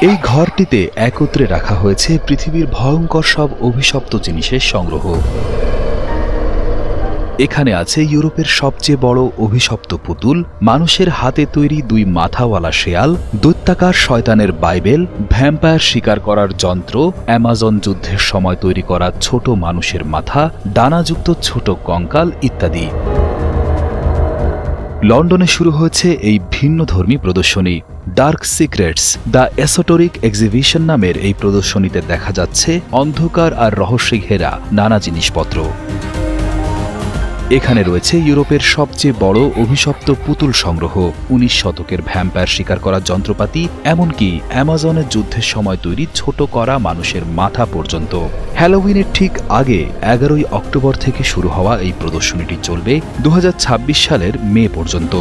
এই ঘরটিতে একত্রে রাখা হয়েছে পৃথিবীর ভয়ঙ্কর সব অভিশপ্ত জিনিসের সংগ্রহ। এখানে আছে ইউরোপের সবচেয়ে বড় অভিশপ্ত পুতুল, মানুষের হাতে তৈরি 2 মাথাওয়ালা শেয়াল, দৈত্যাকার শয়তানের বাইবেল, ভ্যাম্পায়ার শিকার করার যন্ত্র, অ্যামাজন যুদ্ধের সময় তৈরি করা ছোট মানুষের মাথা, ডানাযুক্ত ছোট কঙ্কাল ইত্যাদি। লন্ডনে শুরু হয়েছে এই ভিন্নধর্মী প্রদর্শনী। ডার্ক সিক্রেটস দ্য এসোটোরিক এক্সিবিশন নামের এই প্রদর্শনীতে দেখা যাচ্ছে অন্ধকার আর রহস্যে ঘেরা নানা জিনিসপত্র। এখানে রয়েছে ইউরোপের সবচেয়ে বড় অভিশপ্ত পুতুল সংগ্রহ, 19 শতকের ভ্যাম্পায়ার শিকার করার যন্ত্রপাতি, এমনকি অ্যামাজনের যুদ্ধের সময় তৈরি ছোট করা মানুষের মাথা পর্যন্ত। হ্যালোউইনের ঠিক আগে 11ই অক্টোবর থেকে শুরু হওয়া এই প্রদর্শনীটি চলবে 2026 সালের মে পর্যন্ত।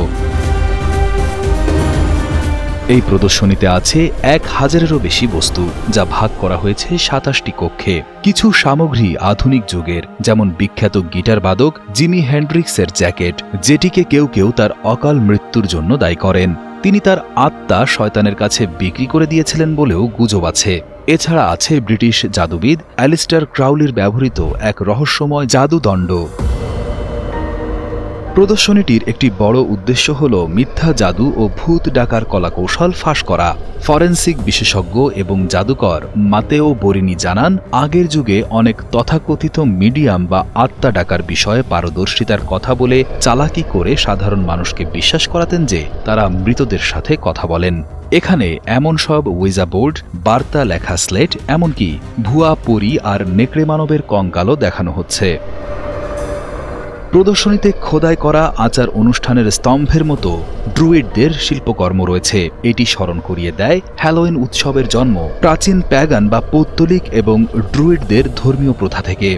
এই প্রদর্শনীতে আছে 1000-এরও বেশি বস্তু, যা ভাগ করা হয়েছে 27টি কক্ষে। কিছু সামগ্রী আধুনিক যুগের, যেমন বিখ্যাত গিটার বাদক জিমি হেন্ড্রিক্সের জ্যাকেট, যেটিকে কেউ কেউ তার অকাল মৃত্যুর জন্য দায়ী করেন। তিনি তার আত্মা শয়তানের কাছে বিক্রি করে দিয়েছিলেন বলেও গুজব আছে। এছাড়া আছে ব্রিটিশ জাদুবিদ অ্যালিস্টার ক্রাউলির ব্যবহৃত এক রহস্যময় জাদুদণ্ড। প্রদর্শনীটির একটি বড় উদ্দেশ্য হল মিথ্যা জাদু ও ভূত ডাকার কলাকৌশল ফাঁস করা। ফরেনসিক বিশেষজ্ঞ এবং জাদুকর মাতেও বরিনি জানান, আগের যুগে অনেক তথাকথিত মিডিয়াম বা আত্মা ডাকার বিষয়ে পারদর্শিতার কথা বলে চালাকি করে সাধারণ মানুষকে বিশ্বাস করাতেন যে তারা মৃতদের সাথে কথা বলেন। এখানে এমন সব ওয়েজা বোর্ড, বার্তা লেখা স্লেট, এমনকি ভুয়া পরী আর নেকড়ে মানবের কঙ্কালও দেখানো হচ্ছে। প্রদর্শনীতে খোদাই করা আচার অনুষ্ঠানের স্তম্ভের মতো ড্রুইডদের শিল্পকর্ম রয়েছে। এটি স্মরণ করিয়ে দেয় হ্যালোউইন উৎসবের জন্ম প্রাচীন প্যাগান বা পৌত্তলিক এবং ড্রুইডদের ধর্মীয় প্রথা থেকে।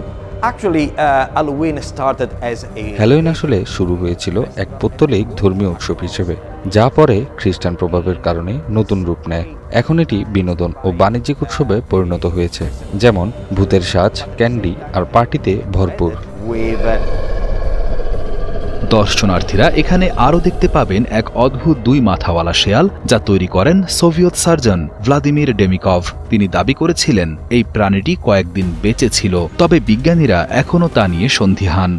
হ্যালোউইন আসলে শুরু হয়েছিল এক পৌত্তলিক ধর্মীয় উৎসব হিসেবে, যা পরে খ্রিস্টান প্রভাবের কারণে নতুন রূপ নেয়। এখন এটি বিনোদন ও বাণিজ্যিক উৎসবে পরিণত হয়েছে, যেমন ভূতের সাজ, ক্যান্ডি আর পার্টিতে ভরপুর। দর্শনার্থীরা এখানে আরও দেখতে পাবেন এক অদ্ভুত 2 মাথাওয়ালা শেয়াল, যা তৈরি করেন সোভিয়েত সার্জন ভ্লাদিমির ডেমিকভ। তিনি দাবি করেছিলেন এই প্রাণীটি কয়েকদিন বেঁচে ছিল, তবে বিজ্ঞানীরা এখনও তা নিয়ে সন্দিহান।